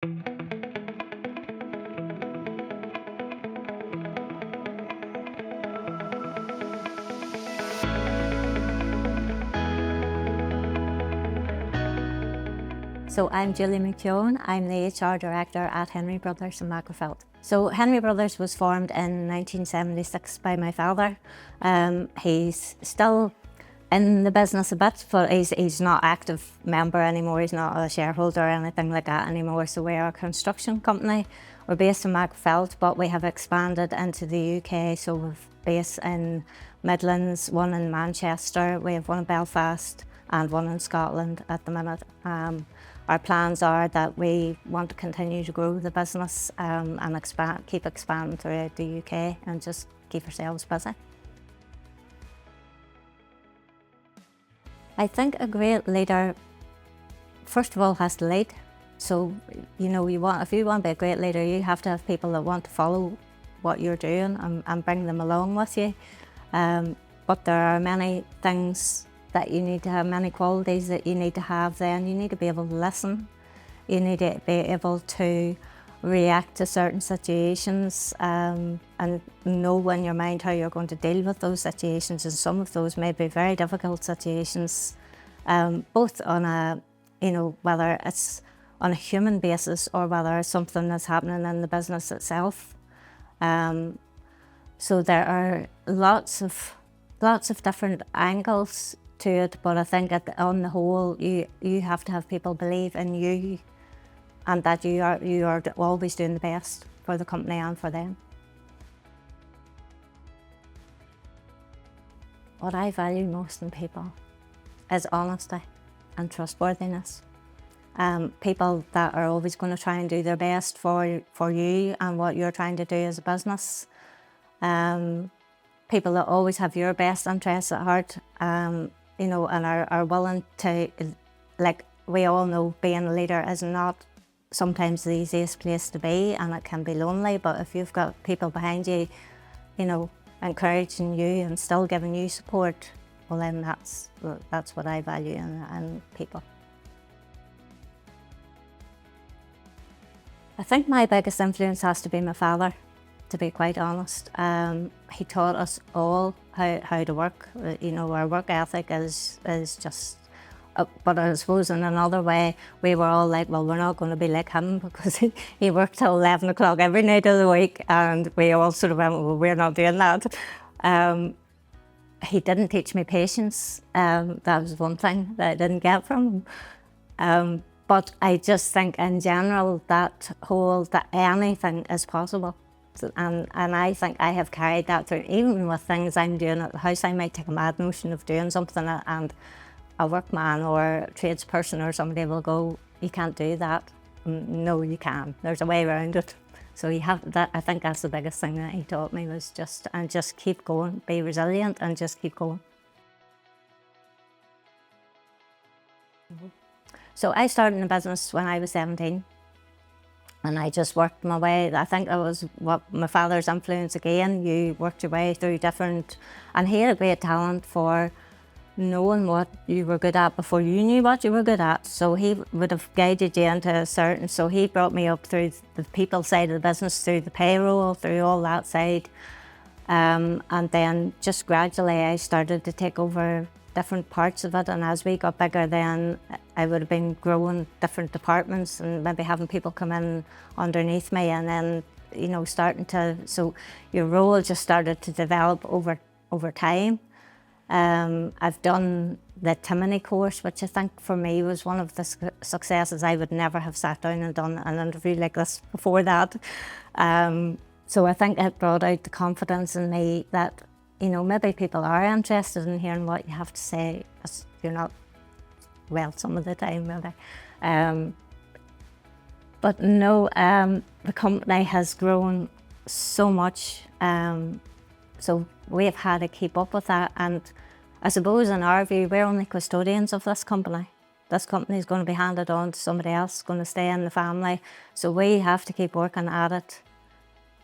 So I'm Julie McKeown. I'm the HR Director at Henry Brothers in Macclesfield. So Henry Brothers was formed in 1976 by my father. He's still in the business a bit, but he's not active member anymore. He's not a shareholder or anything like that anymore. So we're a construction company. We're based in Macclesfield, but we have expanded into the UK. So we've based in Midlands, one in Manchester, we have one in Belfast and one in Scotland at the minute. Our plans are that we want to continue to grow the business and keep expanding throughout the UK and just keep ourselves busy. I think a great leader, first of all, has to lead. So, if you want to be a great leader, you have to have people that want to follow what you're doing and bring them along with you. But there are many things that you need to have, many qualities that you need to have then. You need to be able to listen. You need to be able to react to certain situations and know in your mind how you're going to deal with those situations. And some of those may be very difficult situations, both on a, whether it's on a human basis or whether it's something that's happening in the business itself. So there are lots of different angles to it, but I think on the whole, you have to have people believe in you and that you are always doing the best for the company and for them. What I value most in people is honesty and trustworthiness. People that are always going to try and do their best for you and what you're trying to do as a business. People that always have your best interests at heart. And are willing to, like we all know, being a leader is not sometimes the easiest place to be, and it can be lonely, but if you've got people behind you, encouraging you and still giving you support, well then that's what I value in people. I think my biggest influence has to be my father, to be quite honest. He taught us all how to work. Our work ethic is just, but I suppose in another way, we were all like, well, we're not going to be like him because he worked till 11 o'clock every night of the week, and we all sort of went, well, we're not doing that. He didn't teach me patience. That was one thing that I didn't get from him. But I just think in general that anything is possible. And I think I have carried that through, even with things I'm doing at the house. I might take a mad notion of doing something and a workman or a tradesperson or somebody will go, you can't do that. No, you can. There's a way around it. So you have that. I think that's the biggest thing that he taught me was just keep going, be resilient and just keep going. So I started in the business when I was 17. And I just worked my way. I think that was what my father's influence again. You worked your way through different, and he had a great talent for knowing what you were good at before you knew what you were good at. So he would have guided you into a certain, so he brought me up through the people side of the business, through the payroll, through all that side. And then just gradually I started to take over different parts of it, and as we got bigger then I would have been growing different departments and maybe having people come in underneath me, and then so your role just started to develop over time. I've done the Timony course, which I think for me was one of the successes. I would never have sat down and done an interview like this before that. So I think it brought out the confidence in me that maybe people are interested in hearing what you have to say. You're not, well, some of the time maybe. But no, the company has grown so much. So we've had to keep up with that. And I suppose in our view, we're only custodians of this company. This company is going to be handed on to somebody else, going to stay in the family. So we have to keep working at it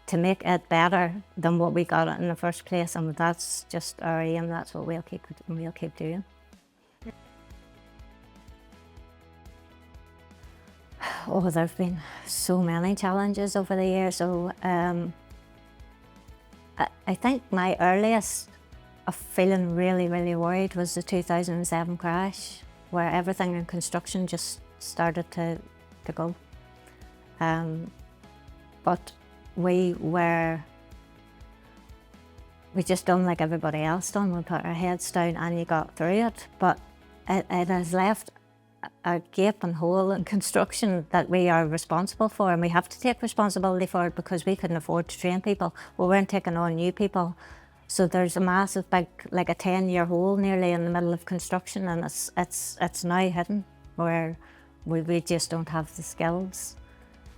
to make it better than what we got it in the first place, and that's just our aim. That's what we'll keep doing. Oh, there have been so many challenges over the years. So I think my earliest of feeling really, really worried was the 2007 crash, where everything in construction just started to go. But we just done like everybody else done. We put our heads down and you got through it. But it has left a gaping hole in construction that we are responsible for, and we have to take responsibility for it because we couldn't afford to train people. We weren't taking on new people. So there's a massive big, like a 10-year hole nearly in the middle of construction, and it's now hidden where we just don't have the skills.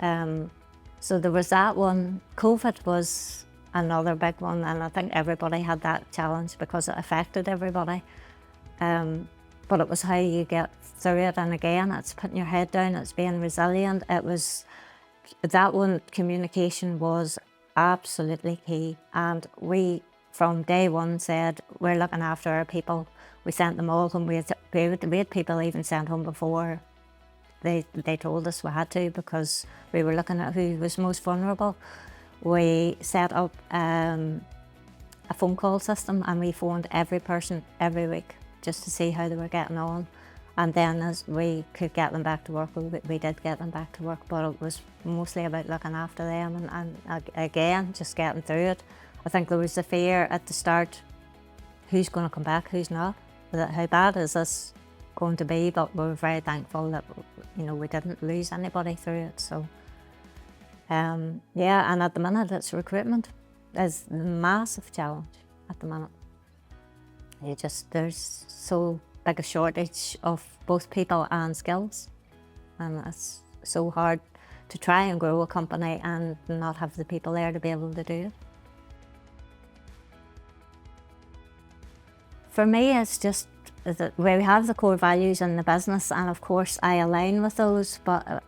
So there was that one. COVID was another big one, and I think everybody had that challenge because it affected everybody. But it was how you get through it, and again, it's putting your head down, it's being resilient. It was, that one, communication was absolutely key, and we from day one said, we're looking after our people. We sent them all home. We had people even sent home before they told us we had to, because we were looking at who was most vulnerable. We set up a phone call system, and we phoned every person every week just to see how they were getting on. And then as we could get them back to work, we did get them back to work, but it was mostly about looking after them and again, just getting through it. I think there was a fear at the start, who's going to come back, who's not? How bad is this going to be? But we were very thankful that, you know, we didn't lose anybody through it. So yeah, and at the minute it's recruitment. It's a massive challenge at the minute. There's so big a shortage of both people and skills, and it's so hard to try and grow a company and not have the people there to be able to do it. For me, it's just that we have the core values in the business, and of course I align with those, but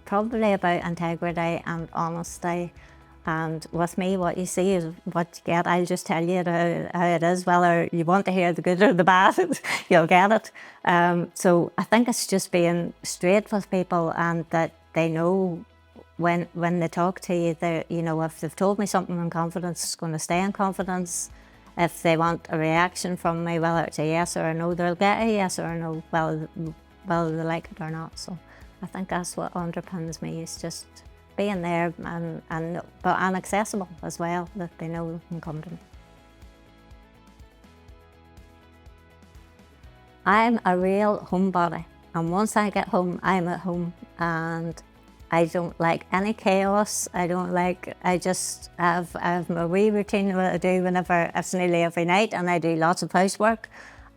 probably about integrity and honesty. And with me, what you see is what you get. I'll just tell you how it is, whether you want to hear the good or the bad, you'll get it. So I think it's just being straight with people, and that they know when they talk to you, you know, if they've told me something in confidence, it's going to stay in confidence. If they want a reaction from me, whether it's a yes or a no, they'll get a yes or a no, whether they like it or not. So I think that's what underpins me, is just being there and accessible as well, that they know they can come to me. I'm a real homebody, and once I get home, I'm at home, and I don't like any chaos. I just have my wee routine, what I do whenever, it's nearly every night, and I do lots of housework,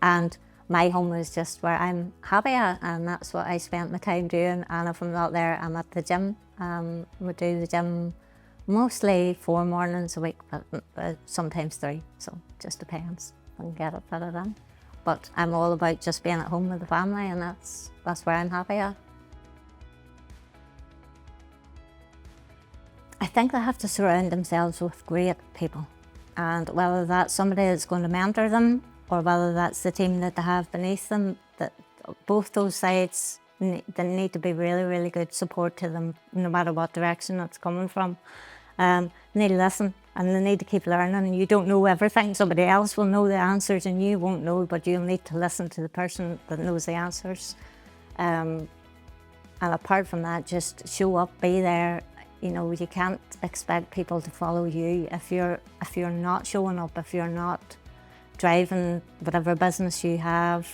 and my home is just where I'm happy at, and that's what I spend my time doing. And if I'm not there, I'm at the gym. We do the gym mostly 4 mornings a week, but sometimes 3, so it just depends. I can get it fitted in. But I'm all about just being at home with the family, and that's where I'm happy at. I think they have to surround themselves with great people, and whether that's somebody that's going to mentor them, or whether that's the team that they have beneath them, that both those sides, they need to be really, really good support to them, no matter what direction it's coming from. They need to listen, and they need to keep learning. You don't know everything. Somebody else will know the answers and you won't know, but you'll need to listen to the person that knows the answers. And apart from that, just show up, be there. You know, you can't expect people to follow you if you're not showing up, if you're not driving whatever business you have.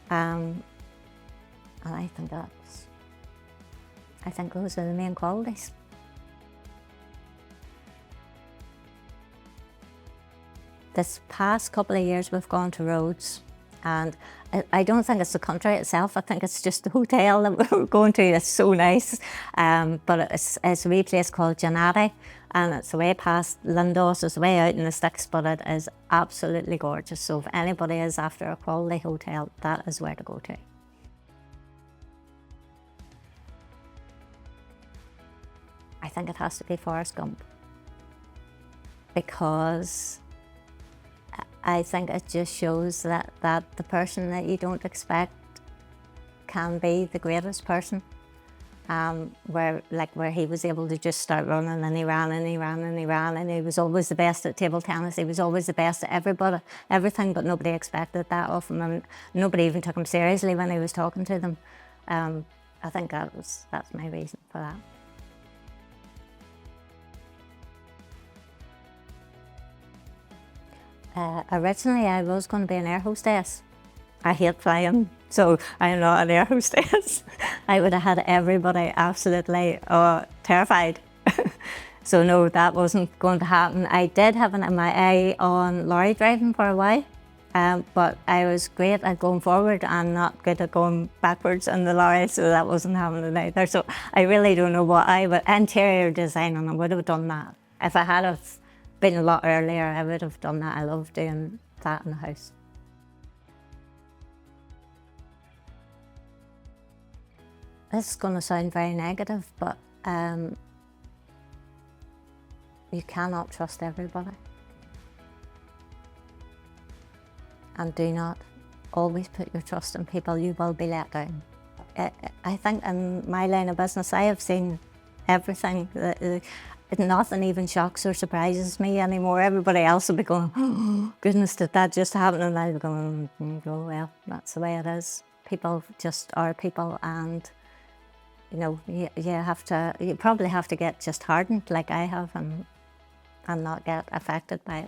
And I think those are the main qualities. This past couple of years we've gone to Rhodes, and I don't think it's the country itself, I think it's just the hotel that we're going to. It's so nice, but it's a wee place called Janati, and it's way past Lindos, it's way out in the sticks, but it is absolutely gorgeous. So if anybody is after a quality hotel, that is where to go to. I think it has to be Forrest Gump, because I think it just shows that the person that you don't expect can be the greatest person. where he was able to just start running, and he ran and he ran and he ran, and he was always the best at table tennis. He was always the best at everything, but nobody expected that of him, and nobody even took him seriously when he was talking to them. I think that's my reason for that. Originally, I was going to be an air hostess. I hate flying, so I am not an air hostess. I would have had everybody absolutely terrified. So no, that wasn't going to happen. I did have my eye on lorry driving for a while, but I was great at going forward and not good at going backwards in the lorry, so that wasn't happening either. So I really don't know what interior design, and I would have done that. If I had have been a lot earlier, I would have done that. I love doing that in the house. This is going to sound very negative, but you cannot trust everybody. And do not always put your trust in people. You will be let down. I think in my line of business, I have seen everything. Nothing even shocks or surprises me anymore. Everybody else will be going, oh, goodness, did that just happen? And I'll be going, oh, well, that's the way it is. People just are people, and you know, you probably have to get just hardened like I have, and not get affected by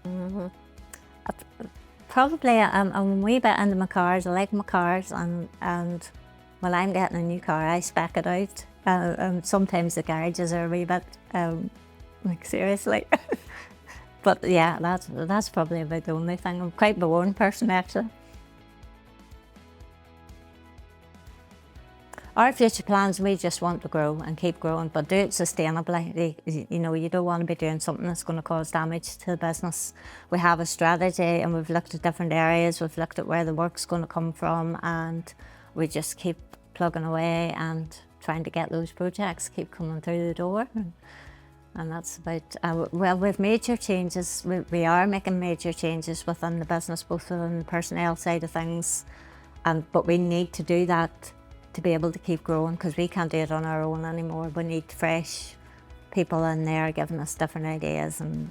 it. Probably I'm a wee bit into my cars. I like my cars, and when I'm getting a new car, I spec it out. Sometimes the garages are a wee bit like, seriously. But yeah, that's probably about the only thing. I'm quite a boring person, actually. Our future plans, we just want to grow and keep growing, but do it sustainably. You know, you don't want to be doing something that's going to cause damage to the business. We have a strategy, and we've looked at different areas. We've looked at where the work's going to come from, and we just keep plugging away and trying to get those projects keep coming through the door. And that's about, well, we've major changes. We are making major changes within the business, both within the personnel side of things, but we need to do that to be able to keep growing, because we can't do it on our own anymore. We need fresh people in there giving us different ideas and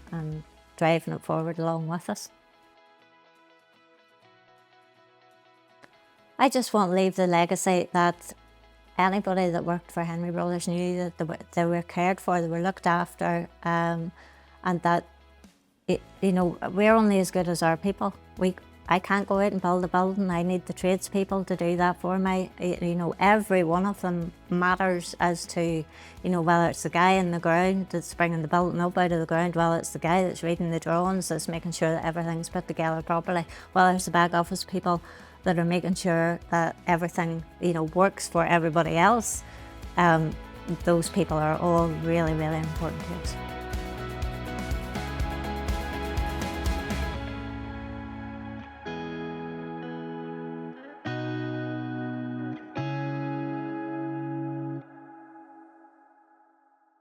driving it forward along with us. I just want to leave the legacy that anybody that worked for Henry Brothers knew that they were cared for, they were looked after, and that, you know, we're only as good as our people. I can't go out and build a building. I need the tradespeople to do that for me. You know, every one of them matters as to, you know, whether it's the guy in the ground that's bringing the building up out of the ground, whether it's the guy that's reading the drawings, that's making sure that everything's put together properly, whether it's the back office people that are making sure that everything, you know, works for everybody else. Those people are all really, really important to us.